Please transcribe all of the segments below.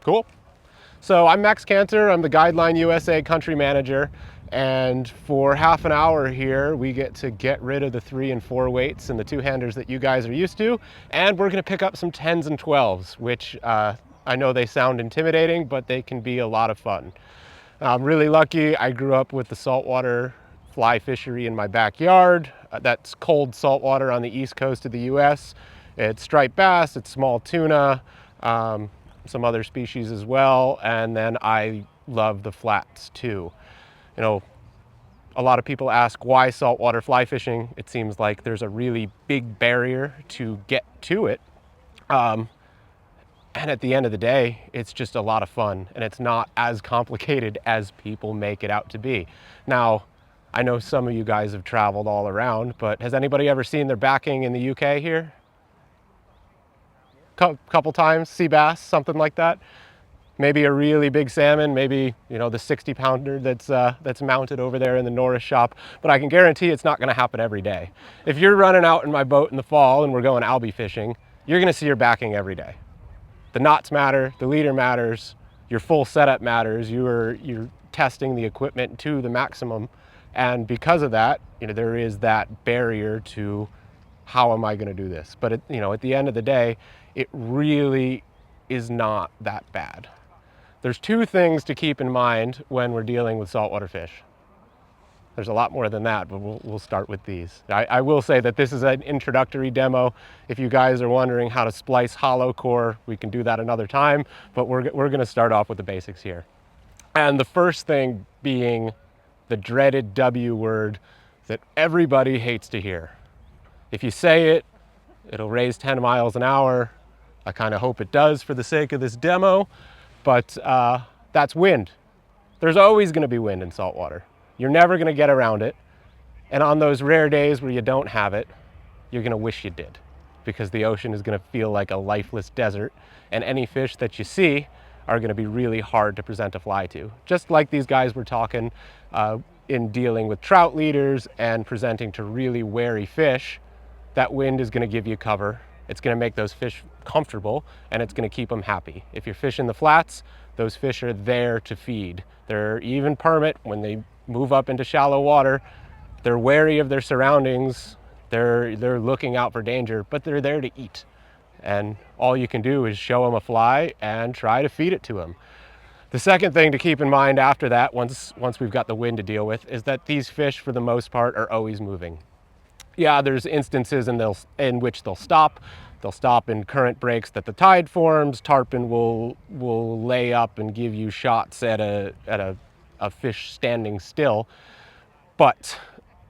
Cool. So I'm Max Kantor. I'm the Guideline USA Country Manager. And for half an hour here, we get rid of the 3 and 4 weights and the 2-handers that you guys are used to. And we're gonna pick up some 10s and 12s, which I know they sound intimidating, but they can be a lot of fun. I'm really lucky. I grew up with the saltwater fly fishery in my backyard. That's cold saltwater on the east coast of the US. It's striped bass, it's small tuna, some other species as well. And then I love the flats too. You know, a lot of people ask why saltwater fly fishing. It seems like there's a really big barrier to get to it. And at the end of the day, it's just a lot of fun, and it's not as complicated as people make it out to be. Now, I know some of you guys have traveled all around, but has anybody ever seen their backing in the UK here? Couple times, sea bass, something like that. Maybe a really big salmon, maybe, you know, the 60-pounder that's mounted over there in the Norris shop. But I can guarantee it's not gonna happen every day. If you're running out in my boat in the fall and we're going albie fishing, you're gonna see your backing every day. The knots matter, the leader matters, your full setup matters, you're testing the equipment to the maximum. And because of that, you know, there is that barrier to how am I gonna do this? But you know, at the end of the day, it really is not that bad. There's 2 things to keep in mind when we're dealing with saltwater fish. There's a lot more than that, but we'll start with these. I will say that this is an introductory demo. If you guys are wondering how to splice hollow core, we can do that another time, but we're gonna start off with the basics here. And the first thing being the dreaded W word that everybody hates to hear. If you say it, it'll raise 10 miles an hour. I kind of hope it does for the sake of this demo, but that's wind. There's always gonna be wind in saltwater. You're never gonna get around it. And on those rare days where you don't have it, you're gonna wish you did, because the ocean is gonna feel like a lifeless desert, and any fish that you see are gonna be really hard to present a fly to. Just like these guys were talking in dealing with trout leaders and presenting to really wary fish, that wind is gonna give you cover. It's gonna make those fish comfortable, and it's gonna keep them happy. If you're fishing the flats, those fish are there to feed. They're even permit when they move up into shallow water. They're wary of their surroundings. They're looking out for danger, but they're there to eat. And all you can do is show them a fly and try to feed it to them. The second thing to keep in mind after that, once we've got the wind to deal with, is that these fish, for the most part, are always moving. Yeah, there's instances in which they'll stop. They'll stop in current breaks that the tide forms. Tarpon will lay up and give you shots at a fish standing still. But,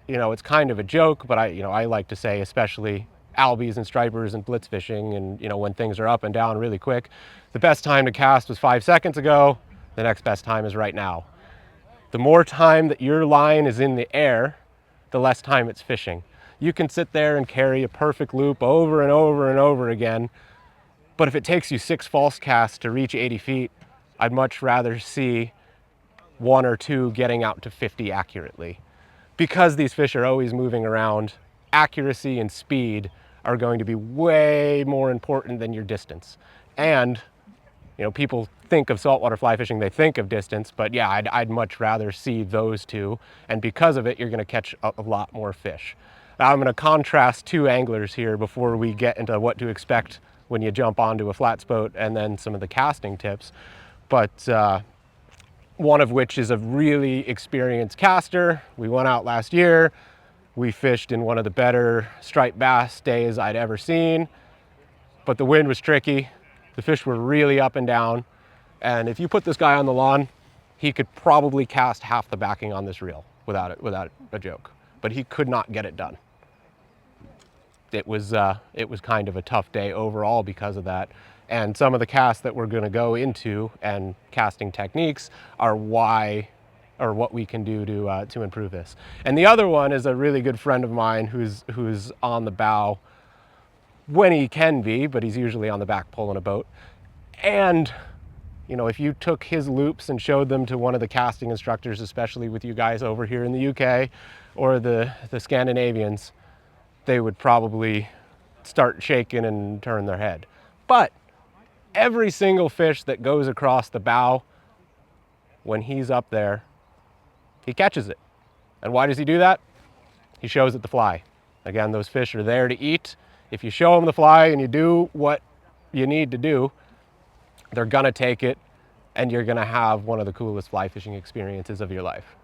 you know, it's kind of a joke, but I like to say, especially albies and stripers and blitz fishing, and, you know, when things are up and down really quick, the best time to cast was 5 seconds ago. The next best time is right now. The more time that your line is in the air, the less time it's fishing. You can sit there and carry a perfect loop over and over and over again, but if it takes you 6 false casts to reach 80 feet, I'd much rather see 1 or 2 getting out to 50 accurately. Because these fish are always moving around, accuracy and speed are going to be way more important than your distance. And, you know, people think of saltwater fly fishing, they think of distance, but yeah, I'd much rather see those 2, and because of it, you're gonna catch a lot more fish. Now, I'm gonna contrast 2 anglers here before we get into what to expect when you jump onto a flats boat, and then some of the casting tips. But one of which is a really experienced caster. We went out last year. We fished in one of the better striped bass days I'd ever seen, but the wind was tricky. The fish were really up and down. And if you put this guy on the lawn, he could probably cast half the backing on this reel without a joke, but he could not get it done. It was kind of a tough day overall because of that. And some of the casts that we're gonna go into and casting techniques are what we can do to improve this. And the other one is a really good friend of mine who's on the bow when he can be, but he's usually on the back pulling a boat. And, you know, if you took his loops and showed them to one of the casting instructors, especially with you guys over here in the UK or the Scandinavians, they would probably start shaking and turn their head. But every single fish that goes across the bow, when he's up there, he catches it. And why does he do that? He shows it the fly. Again, those fish are there to eat. If you show them the fly and you do what you need to do, they're gonna take it, and you're gonna have one of the coolest fly fishing experiences of your life.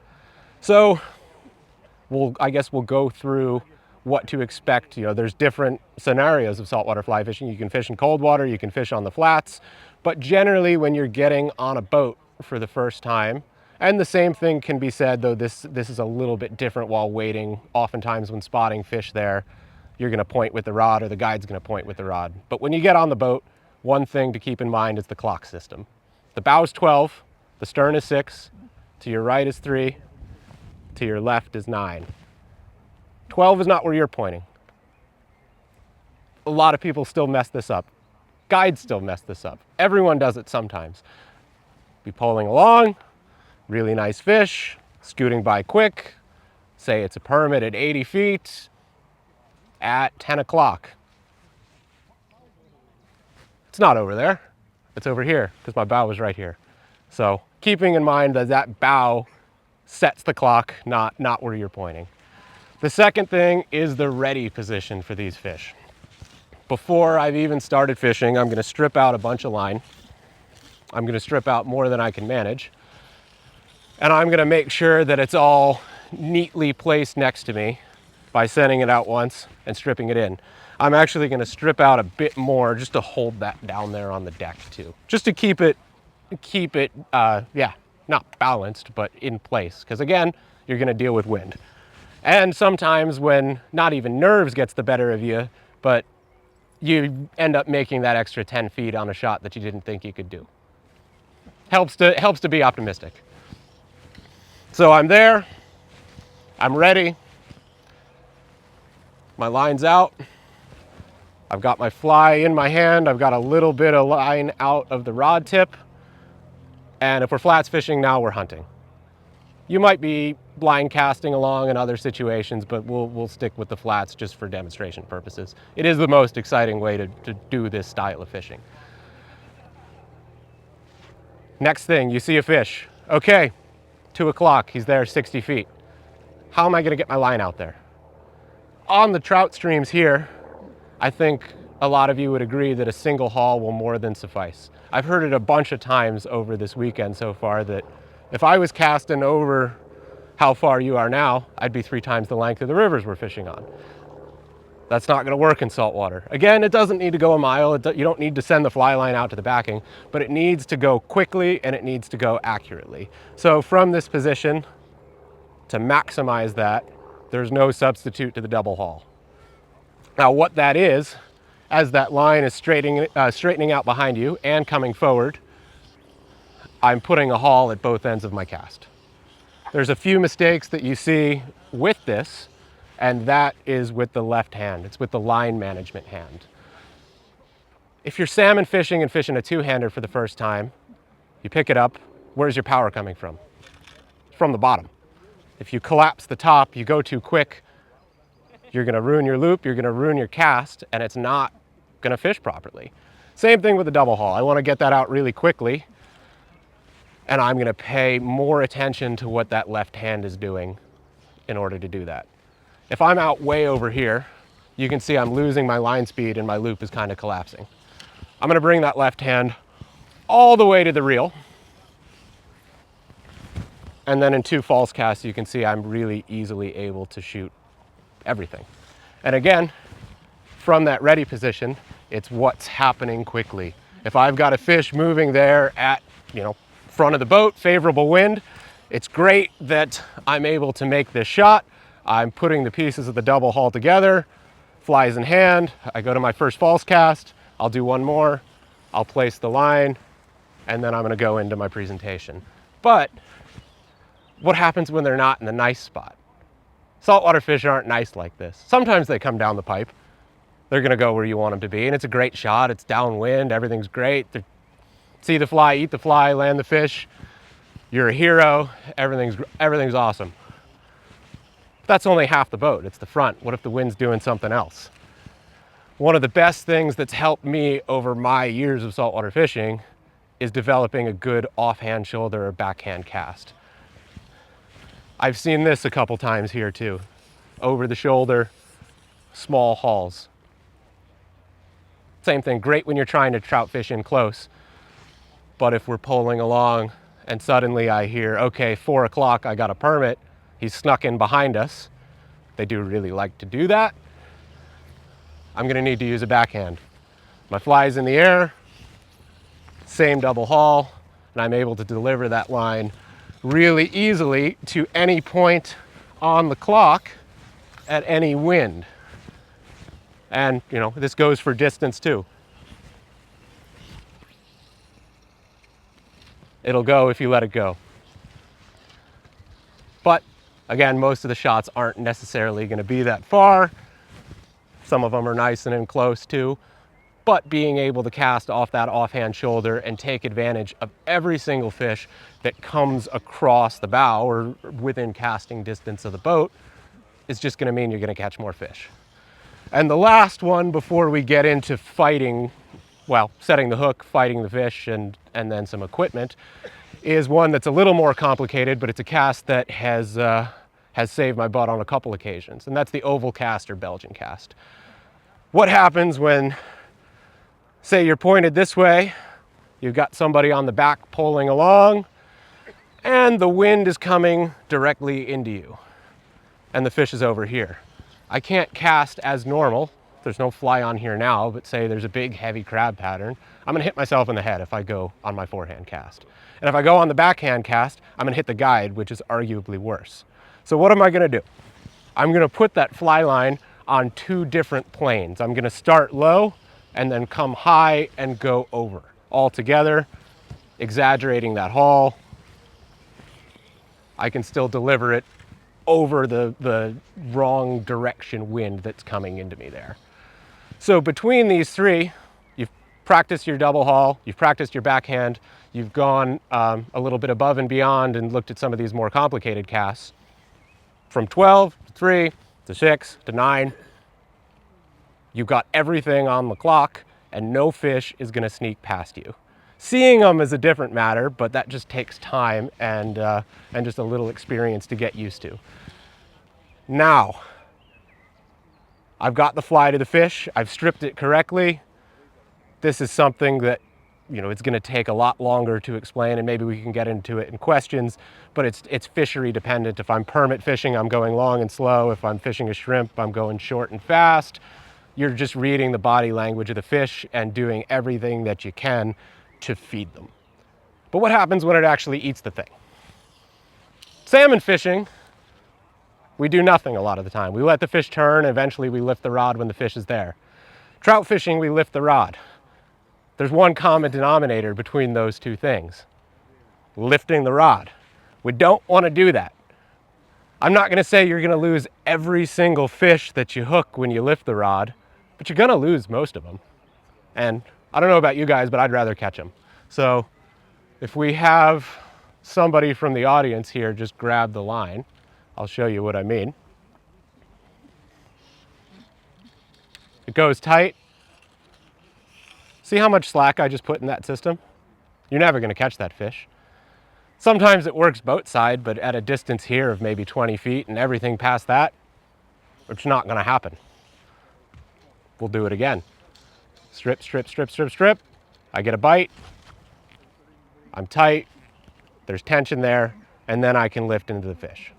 So I guess we'll go through what to expect. You know, there's different scenarios of saltwater fly fishing. You can fish in cold water, you can fish on the flats, but generally when you're getting on a boat for the first time, and the same thing can be said, though this is a little bit different while wading. Oftentimes when spotting fish there, you're gonna point with the rod, or the guide's gonna point with the rod. But when you get on the boat, one thing to keep in mind is the clock system. The bow is 12, the stern is 6, to your right is 3, to your left is 9. 12 is not where you're pointing. A lot of people still mess this up. Guides still mess this up. Everyone does it sometimes. Be pulling along, really nice fish, scooting by quick, say it's a permit at 80 feet at 10 o'clock. It's not over there, it's over here, because my bow was right here. So keeping in mind that that bow sets the clock, not where you're pointing. The second thing is the ready position for these fish. Before I've even started fishing, I'm gonna strip out a bunch of line. I'm gonna strip out more than I can manage. And I'm gonna make sure that it's all neatly placed next to me by sending it out once and stripping it in. I'm actually gonna strip out a bit more just to hold that down there on the deck too. Just to keep it, not balanced, but in place. Because again, you're gonna deal with wind. And sometimes when not even nerves gets the better of you, but you end up making that extra 10 feet on a shot that you didn't think you could do. Helps to be optimistic. So I'm there, I'm ready, my line's out, I've got my fly in my hand, I've got a little bit of line out of the rod tip, and if we're flats fishing now, we're hunting. You might be blind casting along in other situations, but we'll stick with the flats just for demonstration purposes. It is the most exciting way to do this style of fishing. Next thing, you see a fish. Okay, 2 o'clock, he's there 60 feet. How am I gonna get my line out there? On the trout streams here, I think a lot of you would agree that a single haul will more than suffice. I've heard it a bunch of times over this weekend so far that if I was casting over how far you are now, I'd be 3 times the length of the rivers we're fishing on. That's not gonna work in saltwater. Again, it doesn't need to go a mile. You don't need to send the fly line out to the backing, but it needs to go quickly and it needs to go accurately. So from this position, to maximize that, there's no substitute to the double haul. Now what that is, as that line is straightening out behind you and coming forward, I'm putting a haul at both ends of my cast. There's a few mistakes that you see with this, and that is with the left hand. It's with the line management hand. If you're salmon fishing and fishing a two-hander for the first time, you pick it up, where's your power coming from? It's from the bottom. If you collapse the top, you go too quick, you're gonna ruin your loop, you're gonna ruin your cast, and it's not gonna fish properly. Same thing with the double haul. I wanna get that out really quickly, and I'm gonna pay more attention to what that left hand is doing in order to do that. If I'm out way over here, you can see I'm losing my line speed and my loop is kind of collapsing. I'm gonna bring that left hand all the way to the reel. And then in 2 false casts, you can see I'm really easily able to shoot everything. And again, from that ready position, it's what's happening quickly. If I've got a fish moving there at, front of the boat, favorable wind, it's great that I'm able to make this shot. I'm putting the pieces of the double haul together, flies in hand, I go to my first false cast, I'll do one more, I'll place the line, and then I'm gonna go into my presentation. But what happens when they're not in the nice spot? Saltwater fish aren't nice like this. Sometimes they come down the pipe. They're gonna go where you want them to be, and it's a great shot, it's downwind, everything's great. See the fly, eat the fly, land the fish, you're a hero, everything's awesome. That's only half the boat, it's the front. What if the wind's doing something else? One of the best things that's helped me over my years of saltwater fishing is developing a good offhand shoulder or backhand cast. I've seen this a couple times here too. Over the shoulder, small hauls. Same thing, great when you're trying to trout fish in close. But if we're pulling along and suddenly I hear, okay, 4 o'clock, I got a permit, he's snuck in behind us. They do really like to do that. I'm gonna need to use a backhand. My fly's in the air, same double haul, and I'm able to deliver that line really easily to any point on the clock at any wind. And you know, this goes for distance too. It'll go if you let it go. But again, most of the shots aren't necessarily going to be that far. Some of them are nice and in close too. But being able to cast off that offhand shoulder and take advantage of every single fish that comes across the bow or within casting distance of the boat is just going to mean you're going to catch more fish. And the last one before we get into fighting, well, setting the hook, fighting the fish, and then some equipment, is one that's a little more complicated, but it's a cast that has saved my butt on a couple occasions, and that's the oval cast or Belgian cast. What happens when, say you're pointed this way, you've got somebody on the back pulling along, and the wind is coming directly into you, and the fish is over here. I can't cast as normal. There's no fly on here now, but say there's a big heavy crab pattern, I'm gonna hit myself in the head if I go on my forehand cast. And if I go on the backhand cast, I'm gonna hit the guide, which is arguably worse. So what am I gonna do? I'm gonna put that fly line on 2 different planes. I'm gonna start low and then come high and go over. All together, exaggerating that haul. I can still deliver it over the wrong direction wind that's coming into me there. So between these 3, you've practiced your double haul, you've practiced your backhand, you've gone a little bit above and beyond and looked at some of these more complicated casts. From 12 to 3 to 6 to 9, you've got everything on the clock and no fish is gonna sneak past you. Seeing them is a different matter, but that just takes time and just a little experience to get used to. Now, I've got the fly to the fish, I've stripped it correctly. This is something that, you know, it's gonna take a lot longer to explain, and maybe we can get into it in questions, but it's fishery dependent. If I'm permit fishing, I'm going long and slow. If I'm fishing a shrimp, I'm going short and fast. You're just reading the body language of the fish and doing everything that you can to feed them. But what happens when it actually eats the thing? Salmon fishing, we do nothing a lot of the time. We let the fish turn, and eventually we lift the rod when the fish is there. Trout fishing, we lift the rod. There's one common denominator between those 2 things: lifting the rod. We don't want to do that. I'm not going to say you're going to lose every single fish that you hook when you lift the rod, but you're going to lose most of them. And I don't know about you guys, but I'd rather catch them. So if we have somebody from the audience here just grab the line, I'll show you what I mean. It goes tight. See how much slack I just put in that system? You're never going to catch that fish. Sometimes it works boat side, but at a distance here of maybe 20 feet and everything past that, it's not going to happen. We'll do it again. Strip, strip, strip, strip, strip. I get a bite. I'm tight. There's tension there, and then I can lift into the fish.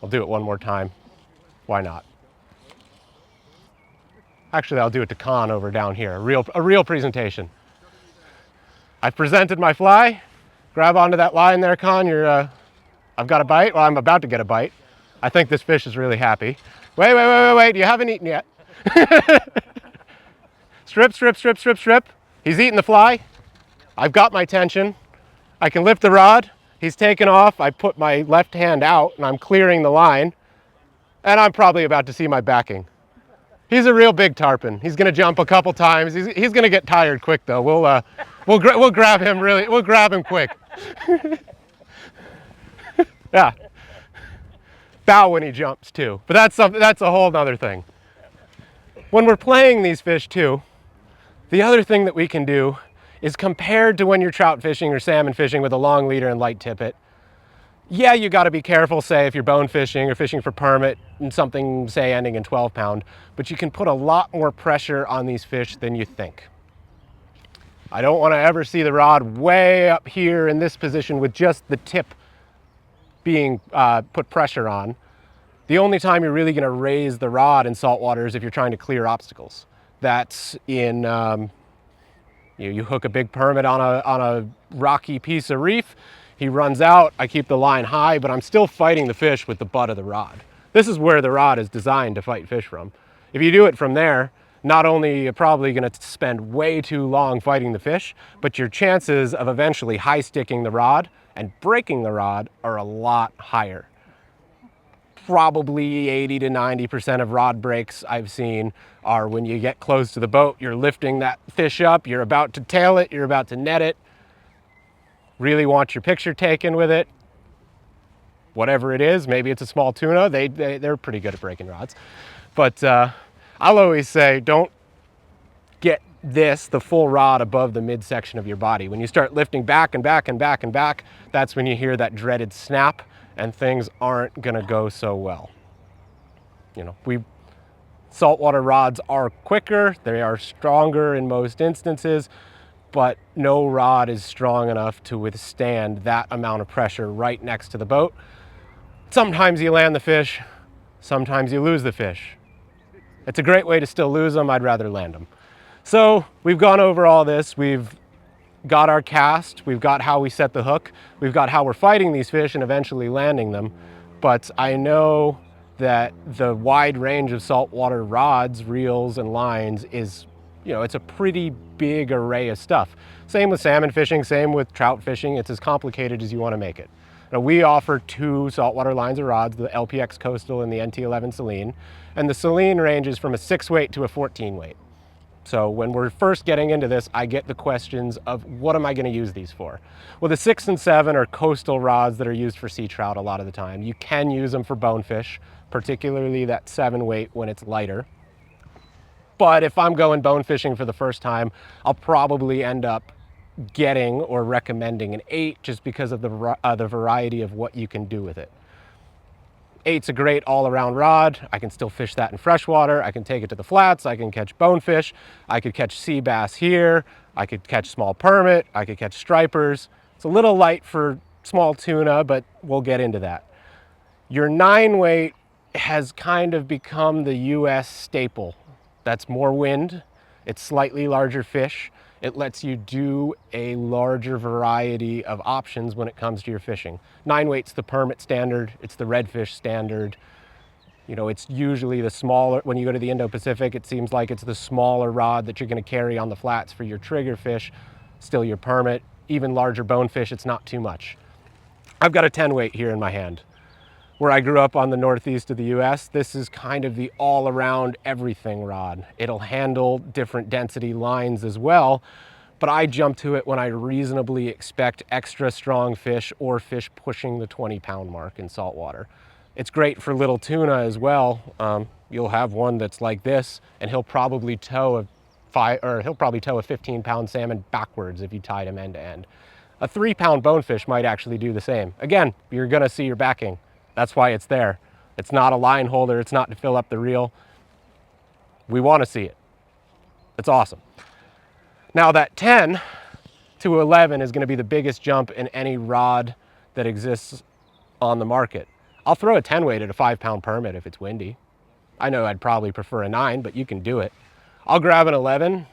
I'll do it one more time. Why not? Actually, I'll do it to Con over down here. A real presentation. I've presented my fly. Grab onto that line there, Con. I've got a bite. Well, I'm about to get a bite. I think this fish is really happy. Wait. You haven't eaten yet. Strip, strip, strip, strip, strip. He's eating the fly. I've got my tension. I can lift the rod. He's taken off. I put my left hand out and I'm clearing the line. And I'm probably about to see my backing. He's a real big tarpon. He's gonna jump a couple times. He's gonna get tired quick though. We'll grab him we'll grab him quick. Yeah. Bow when he jumps too. But that's a whole nother thing. When we're playing these fish too, the other thing that we can do is compared to when you're trout fishing or salmon fishing with a long leader and light tippet. Yeah, you got to be careful, say, if you're bone fishing or fishing for permit and something, say, ending in 12 pound, but you can put a lot more pressure on these fish than you think. I don't want to ever see the rod way up here in this position with just the tip being put pressure on. The only time you're really going to raise the rod in saltwater is if you're trying to clear obstacles. That's in, you hook a big permit on a rocky piece of reef, he runs out, I keep the line high, but I'm still fighting the fish with the butt of the rod. This is where the rod is designed to fight fish from. If you do it from there, not only you're probably going to spend way too long fighting the fish, but your chances of eventually high sticking the rod and breaking the rod are a lot higher. Probably 80 to 90% of rod breaks I've seen are when you get close to the boat, you're lifting that fish up, you're about to tail it, you're about to net it, really want your picture taken with it, whatever it is. Maybe it's a small tuna, they're pretty good at breaking rods. But I'll always say, don't get the full rod above the midsection of your body. When you start lifting back and back and back and back, that's when you hear that dreaded snap and things aren't gonna go so well. You know, saltwater rods are quicker, they are stronger in most instances, but no rod is strong enough to withstand that amount of pressure right next to the boat. Sometimes you land the fish, sometimes you lose the fish. It's a great way to still lose them, I'd rather land them. So we've gone over all this, we've got our cast, we've got how we set the hook, we've got how we're fighting these fish and eventually landing them. But I know that the wide range of saltwater rods, reels, and lines is, you know, it's a pretty big array of stuff. Same with salmon fishing, same with trout fishing. It's as complicated as you want to make it. Now, we offer two saltwater lines of rods, the LPX Coastal and the NT11 Saline. And the Saline ranges from a 6 weight to a 14 weight. So when we're first getting into this, I get the questions of what am I going to use these for? Well, the 6 and 7 are coastal rods that are used for sea trout a lot of the time. You can use them for bonefish, particularly that 7 weight when it's lighter. But if I'm going bone fishing for the first time, I'll probably end up getting or recommending an 8 just because of the variety of what you can do with it. 8's a great all-around rod. I can still fish that in freshwater. I can take it to the flats. I can catch bonefish. I could catch sea bass here. I could catch small permit. I could catch stripers. It's a little light for small tuna, but we'll get into that. Your 9 weight has kind of become the US staple. That's more wind. It's slightly larger fish. It lets you do a larger variety of options when it comes to your fishing. 9 weight's the permit standard, it's the redfish standard. You know, it's usually the smaller, when you go to the Indo-Pacific, it seems like it's the smaller rod that you're gonna carry on the flats for your trigger fish, still your permit. Even larger bonefish, it's not too much. I've got a 10 weight here in my hand. Where I grew up on the northeast of the US, this is kind of the all-around everything rod. It'll handle different density lines as well, but I jump to it when I reasonably expect extra strong fish or fish pushing the 20-pound mark in saltwater. It's great for little tuna as well. You'll have one that's like this, and he'll probably tow a 15-pound salmon backwards if you tied him end to end. A 3-pound bonefish might actually do the same. Again, you're gonna see your backing. That's why it's there. It's not a line holder, it's not to fill up the reel. We want to see it. It's awesome. Now that 10 to 11 is going to be the biggest jump in any rod that exists on the market. I'll throw a 10 weight at a 5-pound permit if it's windy. I know I'd probably prefer a 9, but you can do it. I'll grab an 11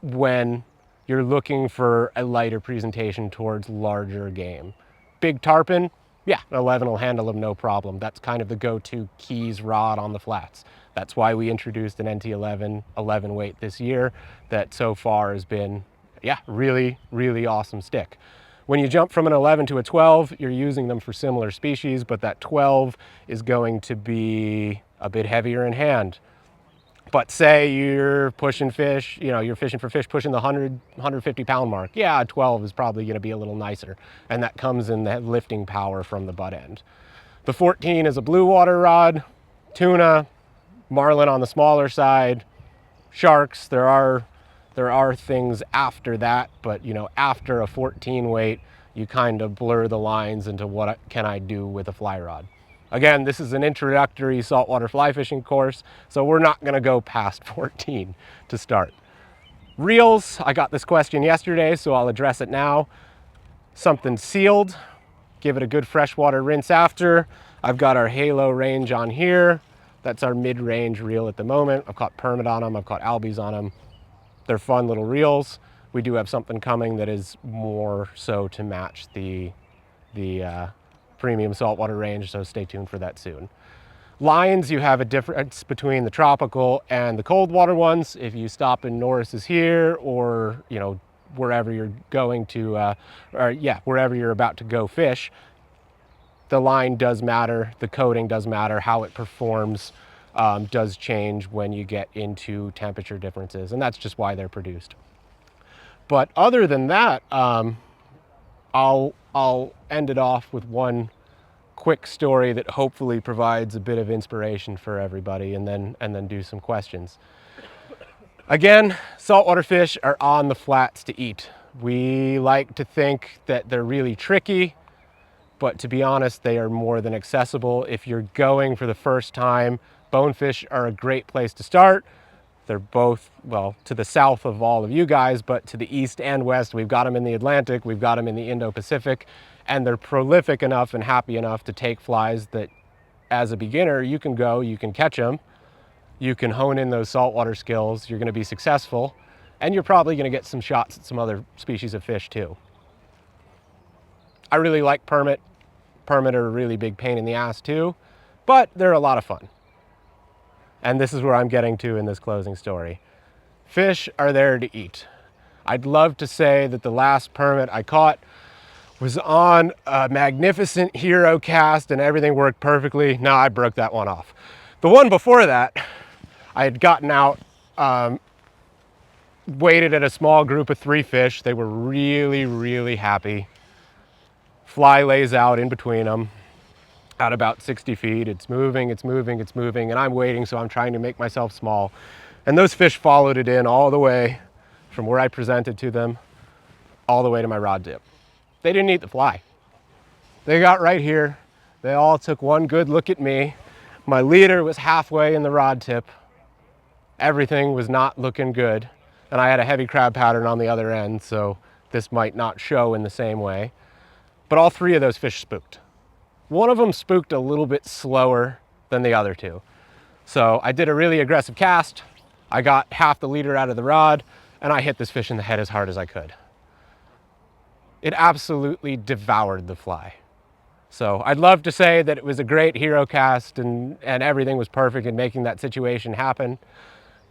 when you're looking for a lighter presentation towards larger game. Big tarpon, yeah, an 11 will handle them no problem. That's kind of the go-to keys rod on the flats. That's why we introduced an NT11 11 weight this year that so far has been, yeah, really, really awesome stick. When you jump from an 11 to a 12, you're using them for similar species, but that 12 is going to be a bit heavier in hand. But say you're pushing fish, you know, you're fishing for fish pushing the 150-pound mark. Yeah, 12 is probably going to be a little nicer. And that comes in that lifting power from the butt end. The 14 is a blue water rod, tuna, marlin on the smaller side. sharks, there are things after that, but you know, after a 14 weight, you kind of blur the lines into what can I do with a fly rod. Again, this is an introductory saltwater fly fishing course, so we're not going to go past 14 to start. Reels, I got this question yesterday, so I'll address it now. Something sealed, give it a good freshwater rinse after. I've got our Halo range on here. That's our mid-range reel at the moment. I've caught permit on them, I've caught albies on them. They're fun little reels. We do have something coming that is more so to match the premium saltwater range, so stay tuned for that soon. Lines, you have a difference between the tropical and the cold water ones. If you stop in Norris's here, or you know, wherever you're going to, wherever you're about to go fish, the line does matter, the coating does matter, how it performs does change when you get into temperature differences, and that's just why they're produced. But other than that, I'll end it off with one quick story that hopefully provides a bit of inspiration for everybody, and then do some questions. Again, saltwater fish are on the flats to eat. We like to think that they're really tricky, but to be honest, they are more than accessible. If you're going for the first time, bonefish are a great place to start. They're both, well, to the south of all of you guys, but to the east and west. We've got them in the Atlantic, we've got them in the Indo-Pacific, and they're prolific enough and happy enough to take flies that as a beginner, you can go, you can catch them, you can hone in those saltwater skills, you're gonna be successful, and you're probably gonna get some shots at some other species of fish too. I really like permit. Permit are a really big pain in the ass too, but they're a lot of fun. And this is where I'm getting to in this closing story. Fish are there to eat. I'd love to say that the last permit I caught was on a magnificent hero cast and everything worked perfectly. No, I broke that one off. The one before that, I had gotten out, waited at a small group of 3 fish. They were really, really happy. Fly lays out in between them at about 60 feet. It's moving, it's moving, it's moving, and I'm waiting, so I'm trying to make myself small. And those fish followed it in all the way from where I presented to them, all the way to my rod tip. They didn't eat the fly. They got right here. They all took one good look at me. My leader was halfway in the rod tip. Everything was not looking good. And I had a heavy crab pattern on the other end, so this might not show in the same way. But all 3 of those fish spooked. One of them spooked a little bit slower than the other 2. So I did a really aggressive cast. I got half the leader out of the rod, and I hit this fish in the head as hard as I could. It absolutely devoured the fly. So I'd love to say that it was a great hero cast and everything was perfect in making that situation happen.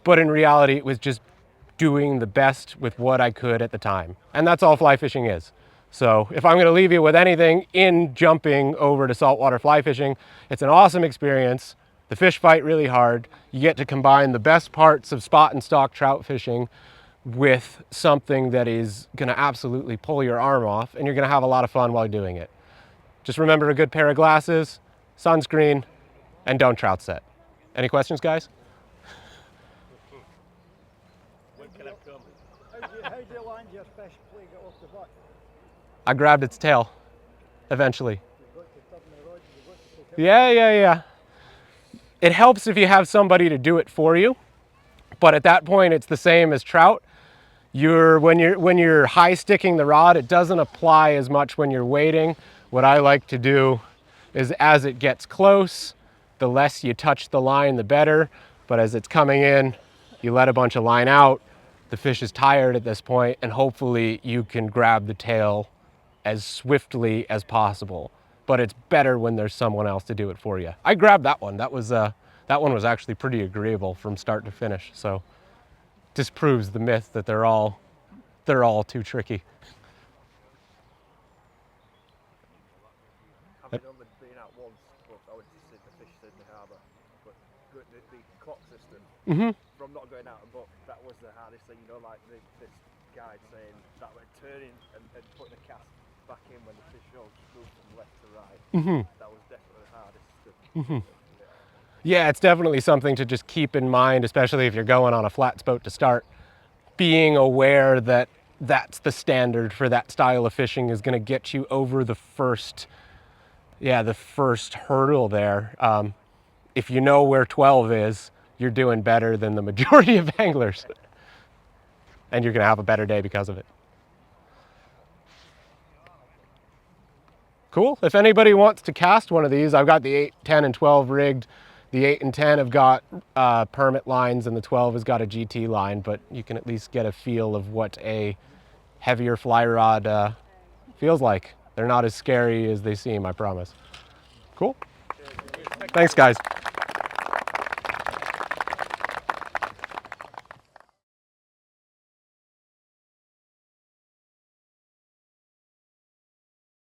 But in reality, it was just doing the best with what I could at the time. And that's all fly fishing is. So if I'm going to leave you with anything in jumping over to saltwater fly fishing, it's an awesome experience. The fish fight really hard. You get to combine the best parts of spot and stock trout fishing with something that is going to absolutely pull your arm off, and you're going to have a lot of fun while doing it. Just remember a good pair of glasses, sunscreen, and don't trout set. Any questions, guys? How do you land your fish before you get off the butt? I grabbed its tail, eventually. Yeah. It helps if you have somebody to do it for you, but at that point it's the same as trout. When you're high sticking the rod, it doesn't apply as much when you're waiting. What I like to do is as it gets close, the less you touch the line, the better. But as it's coming in, you let a bunch of line out. The fish is tired at this point, and hopefully you can grab the tail as swiftly as possible. But it's better when there's someone else to do it for you. I grabbed that one. That one was actually pretty agreeable from start to finish. So disproves the myth that they're all too tricky. I've only been out once, but I went to see the fish in the harbour. But the clock system, from not going out a book, that was the hardest thing. You know, like this guide saying that we're turning and putting a cast back in when the fish all moved from left to right. That was definitely the hardest. Yeah, it's definitely something to just keep in mind, especially if you're going on a flats boat to start. Being aware that that's the standard for that style of fishing is going to get you over the first hurdle there. If you know where 12 is, you're doing better than the majority of anglers. And you're going to have a better day because of it. Cool. If anybody wants to cast one of these, I've got the 8, 10, and 12 rigged. The 8 and 10 have got permit lines, and the 12 has got a GT line, but you can at least get a feel of what a heavier fly rod feels like. They're not as scary as they seem, I promise. Cool. Thanks, guys.